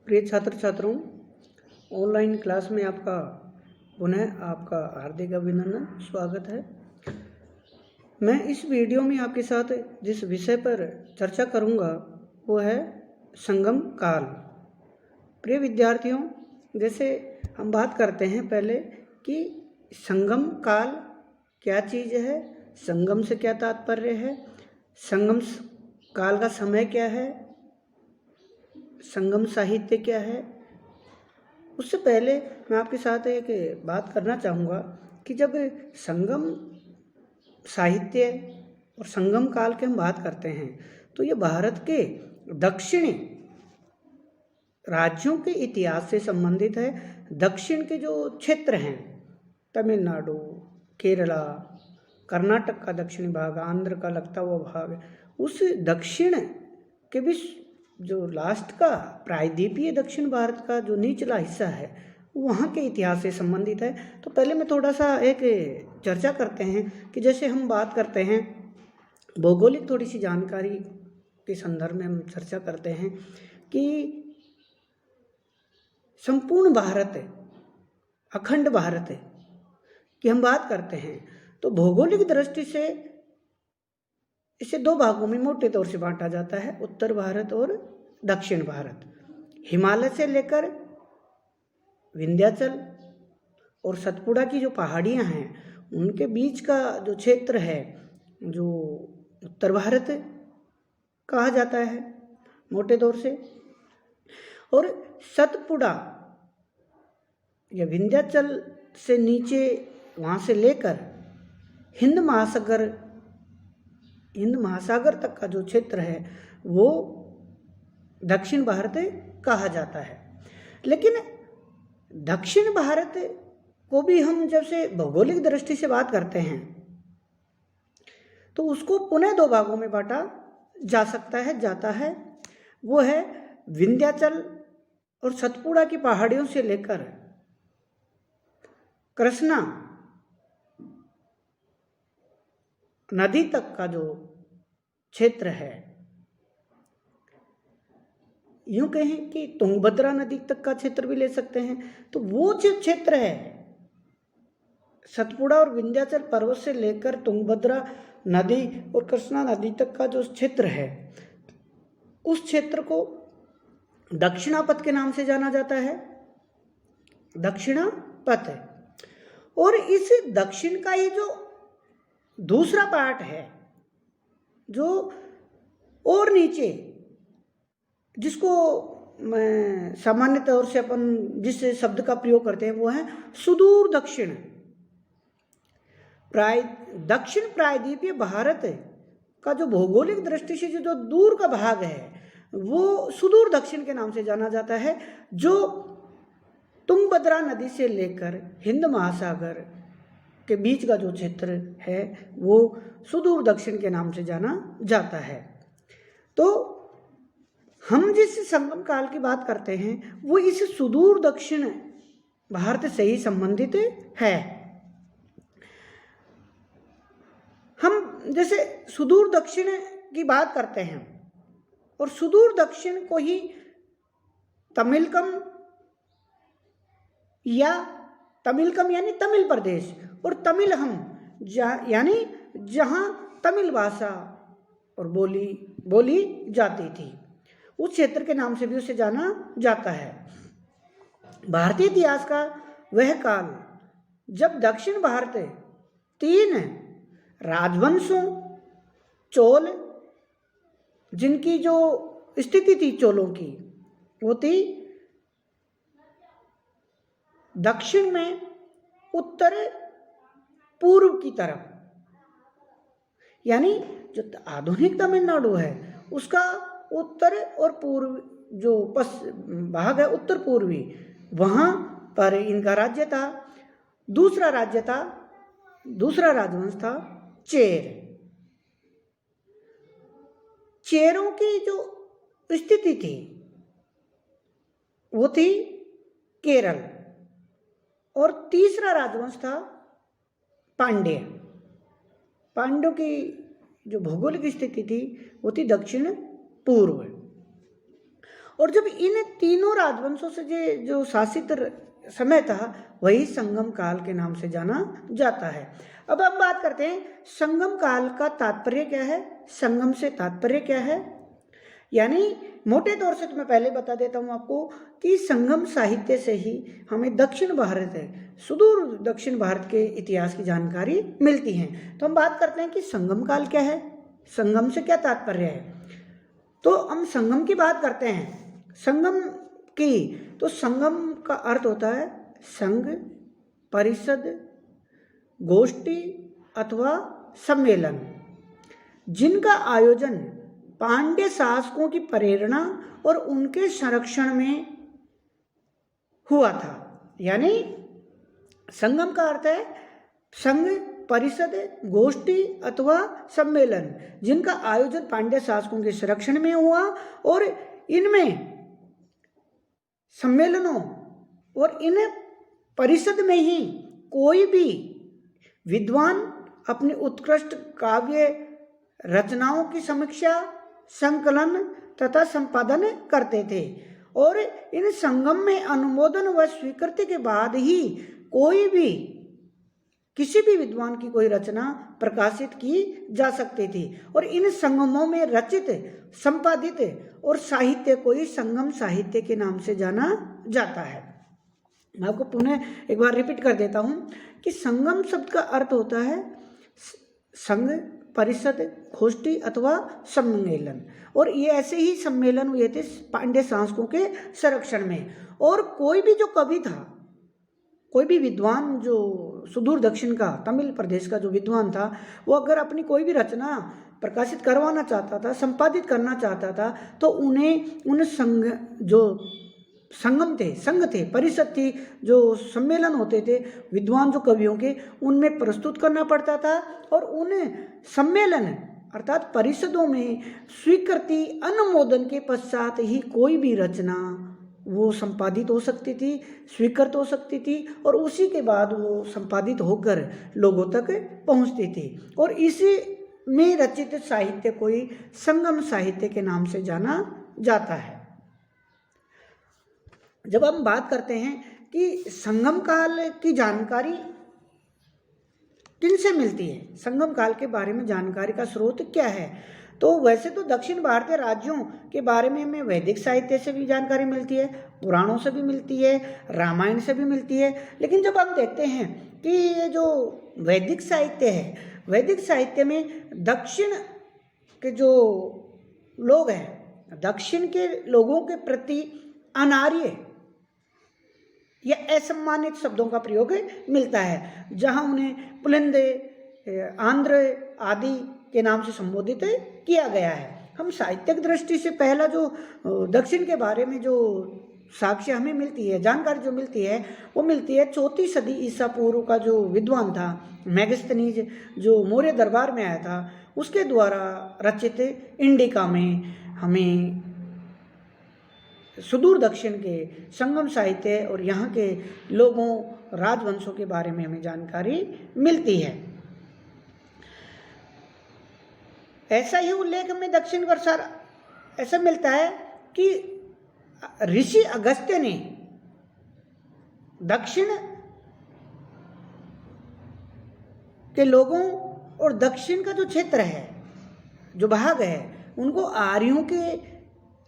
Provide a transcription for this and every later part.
प्रिय छात्र छात्राओं, ऑनलाइन क्लास में पुनः आपका हार्दिक अभिनंदन, स्वागत है। मैं इस वीडियो में आपके साथ जिस विषय पर चर्चा करूंगा वो है संगम काल। प्रिय विद्यार्थियों, जैसे हम बात करते हैं पहले कि संगम काल क्या चीज़ है, संगम से क्या तात्पर्य है, संगम काल का समय क्या है, संगम साहित्य क्या है। उससे पहले मैं आपके साथ एक बात करना चाहूँगा कि जब संगम साहित्य और संगम काल की हम बात करते हैं तो ये भारत के दक्षिणी राज्यों के इतिहास से संबंधित है। दक्षिण के जो क्षेत्र हैं, तमिलनाडु, केरला, कर्नाटक का दक्षिणी भाग, आंध्र का लगता हुआ भाग, उस दक्षिण के भी जो लास्ट का प्रायद्वीपीय दक्षिण भारत का जो निचला हिस्सा है वहाँ के इतिहास से संबंधित है। तो पहले मैं थोड़ा सा एक चर्चा करते हैं कि जैसे हम बात करते हैं भौगोलिक थोड़ी सी जानकारी के संदर्भ में हम चर्चा करते हैं कि संपूर्ण भारत, अखंड भारत की हम बात करते हैं तो भौगोलिक दृष्टि से इसे दो भागों में मोटे तौर से बांटा जाता है, उत्तर भारत और दक्षिण भारत। हिमालय से लेकर विंध्याचल और सतपुड़ा की जो पहाड़ियां हैं उनके बीच का जो क्षेत्र है जो उत्तर भारत कहा जाता है मोटे तौर से, और सतपुड़ा या विंध्याचल से नीचे वहाँ से लेकर हिंद महासागर तक का जो क्षेत्र है वो दक्षिण भारत कहा जाता है। लेकिन दक्षिण भारत को भी हम जब से भौगोलिक दृष्टि से बात करते हैं तो उसको पुनः दो भागों में बांटा जाता है। वो है विंध्याचल और सतपुड़ा की पहाड़ियों से लेकर कृष्णा नदी तक का जो क्षेत्र है, यूं कहें कि तुंगभद्रा नदी तक का क्षेत्र भी ले सकते हैं। तो वो जो क्षेत्र है सतपुड़ा और विंध्याचल पर्वत से लेकर तुंगभद्रा नदी और कृष्णा नदी तक का जो क्षेत्र है उस क्षेत्र को दक्षिणापथ के नाम से जाना जाता है, दक्षिणापथ। और इस दक्षिण का ये जो दूसरा पार्ट है जो और नीचे, जिसको मैं सामान्य तौर से अपन जिस शब्द का प्रयोग करते हैं वो है सुदूर दक्षिण। दक्षिण प्रायद्वीपीय भारत का जो भौगोलिक दृष्टि से जो दूर का भाग है वो सुदूर दक्षिण के नाम से जाना जाता है, जो तुंगभद्रा नदी से लेकर हिंद महासागर के बीच का जो क्षेत्र है वो सुदूर दक्षिण के नाम से जाना जाता है। तो हम जिस संगम काल की बात करते हैं वो इस सुदूर दक्षिण भारत से ही संबंधित है। हम जैसे सुदूर दक्षिण की बात करते हैं और सुदूर दक्षिण को ही तमिलकम यानी तमिल प्रदेश और तमिलहम यानी जहाँ तमिल भाषा और बोली जाती थी उस क्षेत्र के नाम से भी उसे जाना जाता है। भारतीय इतिहास का वह काल जब दक्षिण भारत तीन राजवंशों, चोल, जिनकी जो स्थिति थी चोलों की वो थी दक्षिण में उत्तर पूर्व की तरफ, यानी जो आधुनिक तमिलनाडु है उसका उत्तर और पूर्व जो भाग है उत्तर पूर्वी, वहाँ पर इनका राज्य था। दूसरा राजवंश था चेरों की जो स्थिति थी वो थी केरल, और तीसरा राजवंश था पांड्यों की जो भौगोलिक स्थिति थी वो थी दक्षिण पूर्व। और जब इन तीनों राजवंशों से जो शासित समय था वही संगम काल के नाम से जाना जाता है। अब हम बात करते हैं संगम काल का तात्पर्य क्या है, संगम से तात्पर्य क्या है। यानी मोटे तौर से तो मैं पहले बता देता हूँ आपको कि संगम साहित्य से ही हमें दक्षिण भारत है, सुदूर दक्षिण भारत के इतिहास की जानकारी मिलती है। तो हम बात करते हैं कि संगम काल क्या है, संगम से क्या तात्पर्य है। तो हम संगम की बात करते हैं, संगम की, तो संगम का अर्थ होता है संघ, परिषद, गोष्ठी अथवा सम्मेलन, जिनका आयोजन पांड्य शासकों की प्रेरणा और उनके संरक्षण में हुआ था। यानी संगम का अर्थ है संघ, परिषद, गोष्ठी अथवा सम्मेलन, जिनका आयोजन पांड्य शासकों के संरक्षण में हुआ और इनमें सम्मेलनों और इन परिषद में ही कोई भी विद्वान अपनी उत्कृष्ट काव्य रचनाओं की समीक्षा, संकलन तथा संपादन करते थे और इन संगम में अनुमोदन व स्वीकृति के बाद ही कोई भी किसी भी विद्वान की कोई रचना प्रकाशित की जा सकती थी और इन संगमों में रचित, संपादित और साहित्य को ही संगम साहित्य के नाम से जाना जाता है। मैं आपको पुनः एक बार रिपीट कर देता हूँ कि संगम शब्द का अर्थ होता है संघ, परिषद, गोष्ठी अथवा सम्मेलन, और ये ऐसे ही सम्मेलन हुए थे पांड्य शासकों के संरक्षण में। और कोई भी जो कवि था, कोई भी विद्वान जो सुदूर दक्षिण का, तमिल प्रदेश का जो विद्वान था, वो अगर अपनी कोई भी रचना प्रकाशित करवाना चाहता था, संपादित करना चाहता था, तो उन्हें उन संगम थे, संघ थे, परिषद थी, जो सम्मेलन होते थे विद्वान जो कवियों के, उनमें प्रस्तुत करना पड़ता था और उन सम्मेलन अर्थात परिषदों में स्वीकृति, अनुमोदन के पश्चात ही कोई भी रचना वो संपादित हो सकती थी, स्वीकृत हो सकती थी और उसी के बाद वो संपादित होकर लोगों तक पहुंचती थी और इसी में रचित साहित्य को ही संगम साहित्य के नाम से जाना जाता है। जब हम बात करते हैं कि संगम काल की जानकारी किनसे मिलती है, संगम काल के बारे में जानकारी का स्रोत क्या है, तो वैसे तो दक्षिण भारतीय राज्यों के बारे में हमें वैदिक साहित्य से भी जानकारी मिलती है, पुराणों से भी मिलती है, रामायण से भी मिलती है। लेकिन जब हम देखते हैं कि ये जो वैदिक साहित्य है, वैदिक साहित्य में दक्षिण के जो लोग हैं, दक्षिण के लोगों के प्रति अनार्य या असम्मानित शब्दों का प्रयोग मिलता है, जहां उन्हें पुलिंद, आंध्र आदि के नाम से संबोधित किया गया है। हम साहित्यिक दृष्टि से पहला जो दक्षिण के बारे में जो साक्ष्य हमें मिलती है, जानकारी जो मिलती है, वो मिलती है 4वीं सदी ईसा पूर्व का जो विद्वान था मेगस्थनीज, जो मौर्य दरबार में आया था, उसके द्वारा रचित इंडिका में हमें सुदूर दक्षिण के संगम साहित्य और यहाँ के लोगों, राजवंशों के बारे में हमें जानकारी मिलती है। ऐसा ही उल्लेख हमें दक्षिण वर्षा ऐसा मिलता है कि ऋषि अगस्त्य ने दक्षिण के लोगों और दक्षिण का जो क्षेत्र है, जो भाग है, उनको आर्यों के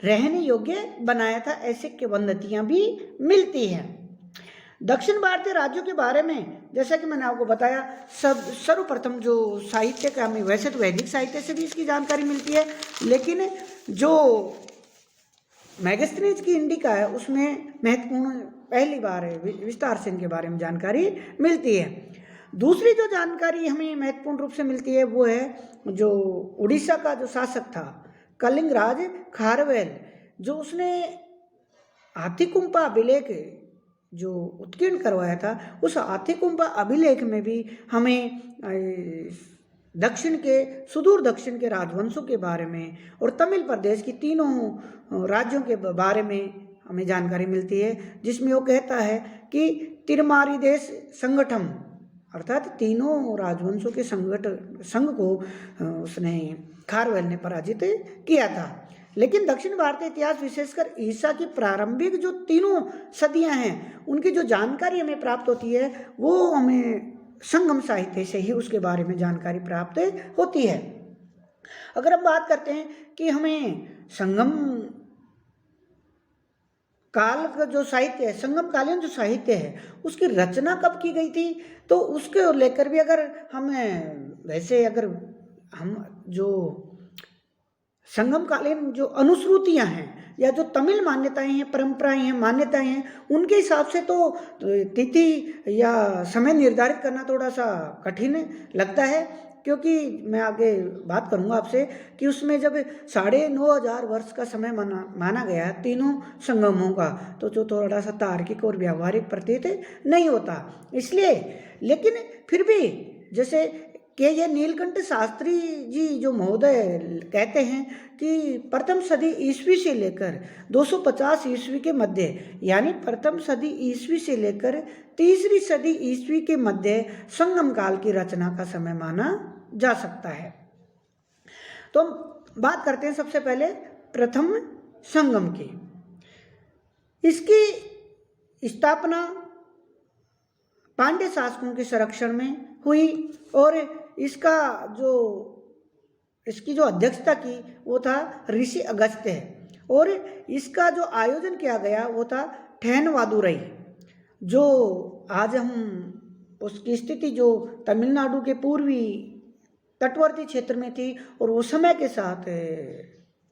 रहने योग्य बनाया था, ऐसे किंवदंतियां भी मिलती हैं। दक्षिण भारतीय राज्यों के बारे में जैसा कि मैंने आपको बताया, सर्वप्रथम जो साहित्य का हमें, वैसे तो वैदिक साहित्य से भी इसकी जानकारी मिलती है, लेकिन जो मेगस्थनीज की इंडिका है उसमें महत्वपूर्ण पहली बार है विस्तार से इनके बारे में जानकारी मिलती है। दूसरी जो जानकारी हमें महत्वपूर्ण रूप से मिलती है वो है जो उड़ीसा का जो शासक था कलिंग राज खारवेल, जो उसने हाथीकुंपा अभिलेख जो उत्कीर्ण करवाया था, उस हाथीकुंपा अभिलेख में भी हमें दक्षिण के, सुदूर दक्षिण के राजवंशों के बारे में और तमिल प्रदेश की तीनों राज्यों के बारे में हमें जानकारी मिलती है, जिसमें वो कहता है कि तिरमारी देश संगठन अर्थात तीनों राजवंशों के संघ को उसने खारवेल ने पराजित किया था। लेकिन दक्षिण भारतीय इतिहास विशेषकर ईसा की प्रारंभिक जो 3 सदियां हैं उनकी जो जानकारी हमें प्राप्त होती है वो हमें संगम साहित्य से ही उसके बारे में जानकारी प्राप्त होती है। अगर हम बात करते हैं कि हमें संगम काल का जो साहित्य है, संगम कालीन जो साहित्य है उसकी रचना कब की गई थी, तो उसके लेकर भी अगर हम जो संगम कालीन जो अनुश्रुतियां हैं या जो तमिल मान्यताएं हैं, परंपराएं हैं, मान्यताएं हैं, उनके हिसाब से तो तिथि या समय निर्धारित करना थोड़ा सा कठिन लगता है, क्योंकि मैं आगे बात करूंगा आपसे कि उसमें जब 9,500 वर्ष का समय माना गया तीनों संगमों का, तो जो थोड़ा सा तार्किक और व्यावहारिक प्रतीत नहीं होता। इसलिए लेकिन फिर भी जैसे कि ये नीलकंठ शास्त्री जी जो महोदय कहते हैं कि प्रथम सदी ईस्वी से लेकर 250 ईस्वी के मध्य, यानी प्रथम सदी ईस्वी से लेकर तीसरी सदी ईस्वी के मध्य संगम काल की रचना का समय माना जा सकता है। तो हम बात करते हैं सबसे पहले प्रथम संगम की। इसकी स्थापना पांड्य शासकों के संरक्षण में हुई और इसकी जो अध्यक्षता की वो था ऋषि अगस्त्य है, और इसका जो आयोजन किया गया वो था ठैनवादुरई, जो आज हम उसकी स्थिति जो तमिलनाडु के पूर्वी तटवर्ती क्षेत्र में थी और वो समय के साथ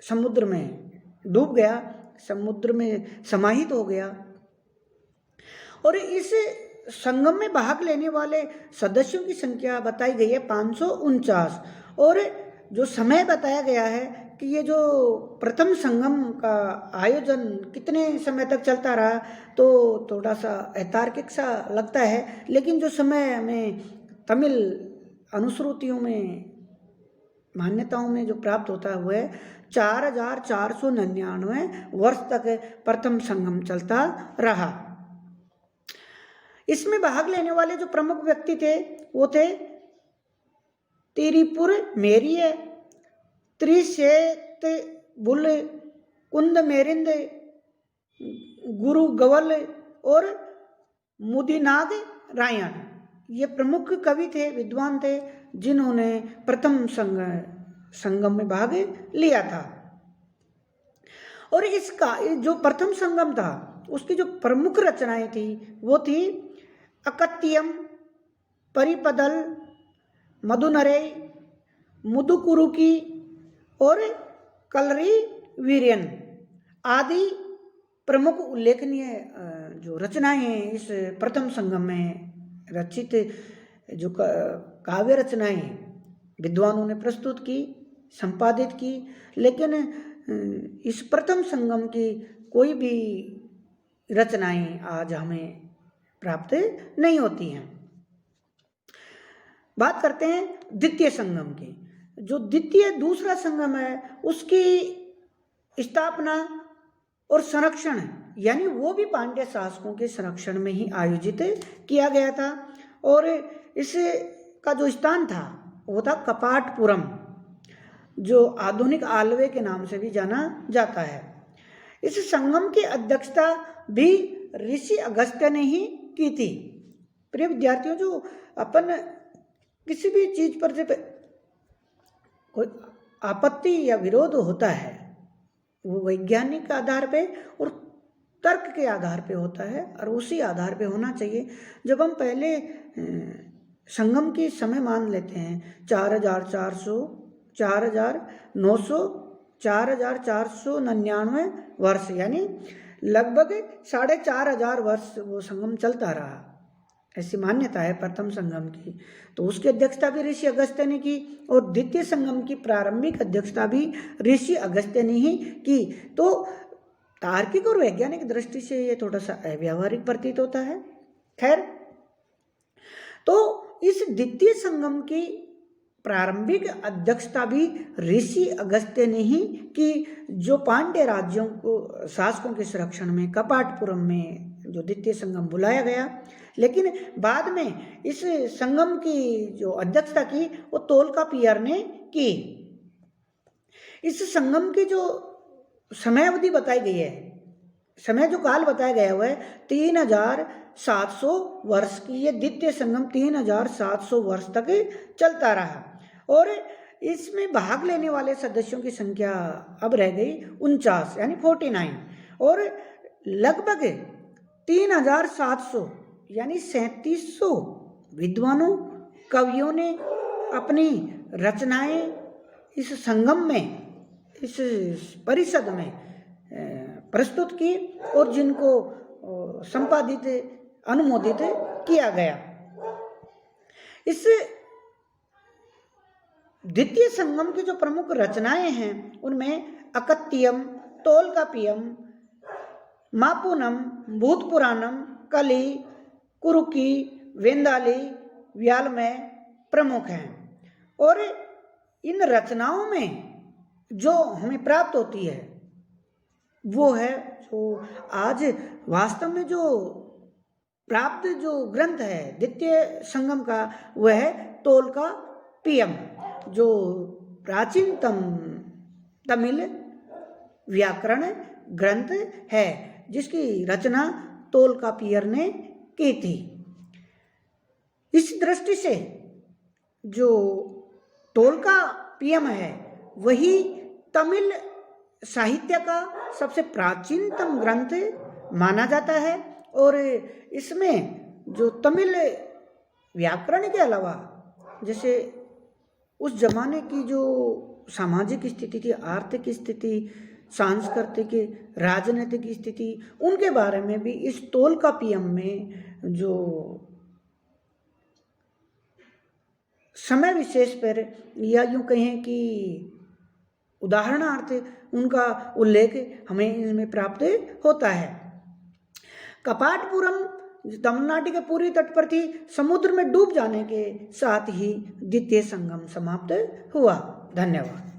समुद्र में डूब गया, समुद्र में समाहित हो गया। और इस संगम में भाग लेने वाले सदस्यों की संख्या बताई गई है 549, और जो समय बताया गया है कि ये जो प्रथम संगम का आयोजन कितने समय तक चलता रहा, तो थोड़ा सा अतार्किक सा लगता है, लेकिन जो समय हमें तमिल अनुश्रुतियों में मान्यताओं में जो प्राप्त होता है वह है 4,499 वर्ष तक प्रथम संगम चलता रहा। इसमें भाग लेने वाले जो प्रमुख व्यक्ति थे वो थे तिरिपुर मेरिय, त्रिशेत बुल, कुंद मेरिंद, गुरु गवल और मुदिनाग रायण। ये प्रमुख कवि थे, विद्वान थे, जिन्होंने प्रथम संगम में भाग लिया था। और इसका जो प्रथम संगम था उसकी जो प्रमुख रचनाएं थी वो थी अकत्यम, परिपदल, मधुनरे, मुदुकुरुकी और कलरी वीर्यन आदि प्रमुख उल्लेखनीय जो रचनाएं हैं इस प्रथम संगम में रचित जो काव्य रचनाएं विद्वानों ने प्रस्तुत की, संपादित की, लेकिन इस प्रथम संगम की कोई भी रचनाएं आज हमें प्राप्त नहीं होती हैं। बात करते हैं द्वितीय संगम की। जो दूसरा संगम है उसकी स्थापना और संरक्षण यानी वो भी पांड्य शासकों के संरक्षण में ही आयोजित किया गया था, और इसका जो स्थान था वो था कपाटपुरम, जो आधुनिक आलवे के नाम से भी जाना जाता है। इस संगम की अध्यक्षता भी ऋषि अगस्त्य ने ही की थी। प्रिय विद्यार्थियों, जो अपन किसी भी चीज पर जब कोई आपत्ति या विरोध होता है वो वैज्ञानिक आधार पे और तर्क के आधार पे होता है, और उसी आधार पे होना चाहिए। जब हम पहले संगम की समय मान लेते हैं 4,400, 4,900, 4,499 वर्ष, यानी लगभग 4,500 वर्ष वो संगम चलता रहा, ऐसी मान्यता है प्रथम संगम की। तो उसकी अध्यक्षता भी ऋषि अगस्त्य ने की, और द्वितीय संगम की प्रारंभिक अध्यक्षता भी ऋषि अगस्त्य ने ही की। तो तार्किक और वैज्ञानिक दृष्टि से ये थोड़ा सा अव्यावहारिक प्रतीत होता है। खैर, तो इस द्वितीय संगम की प्रारंभिक अध्यक्षता भी ऋषि अगस्त्य ने ही की, जो पांड्य राज्यों को शासकों के संरक्षण में कपाटपुरम में जो द्वितीय संगम बुलाया गया। लेकिन बाद में इस संगम की जो अध्यक्षता की वो तोलकापियर ने की। इस संगम की जो समयावधि बताई गई है, समय जो काल बताया गया हुआ है 3700 वर्ष की, ये द्वितीय संगम 3700 वर्ष तक चलता रहा। और इसमें भाग लेने वाले सदस्यों की संख्या अब रह गई 49 यानी 49, और लगभग 3700 यानी 3700 विद्वानों कवियों ने अपनी रचनाएं इस संगम में, इस परिषद में प्रस्तुत की और जिनको संपादित अनुमोदित किया गया। इस द्वितीय संगम की जो प्रमुख रचनाएं हैं उनमें अकत्यम, तोलकापियम, मापुनम, भूतपुराणम, कली, कुरुकी, वेंदाली, व्यालमय प्रमुख हैं। और इन रचनाओं में जो हमें प्राप्त होती है वो है जो आज वास्तव में जो प्राप्त जो ग्रंथ है द्वितीय संगम का, वह है तोलकापियम, जो प्राचीनतम तमिल व्याकरण ग्रंथ है जिसकी रचना तोलकापियर ने की थी। इस दृष्टि से जो तोलकापियम है वही तमिल साहित्य का सबसे प्राचीनतम ग्रंथ माना जाता है। और इसमें जो तमिल व्याकरण के अलावा जैसे उस जमाने की जो सामाजिक स्थिति थी, आर्थिक स्थिति, सांस्कृतिक, राजनीतिक स्थिति, उनके बारे में भी इस तोलकापियम में जो समय विशेष पर, या यूँ कहें कि उदाहरणार्थ उनका उल्लेख हमें इसमें प्राप्त होता है। कपाटपुरम तमिलनाडु के पूर्वी तट पर थी, समुद्र में डूब जाने के साथ ही द्वितीय संगम समाप्त हुआ। धन्यवाद।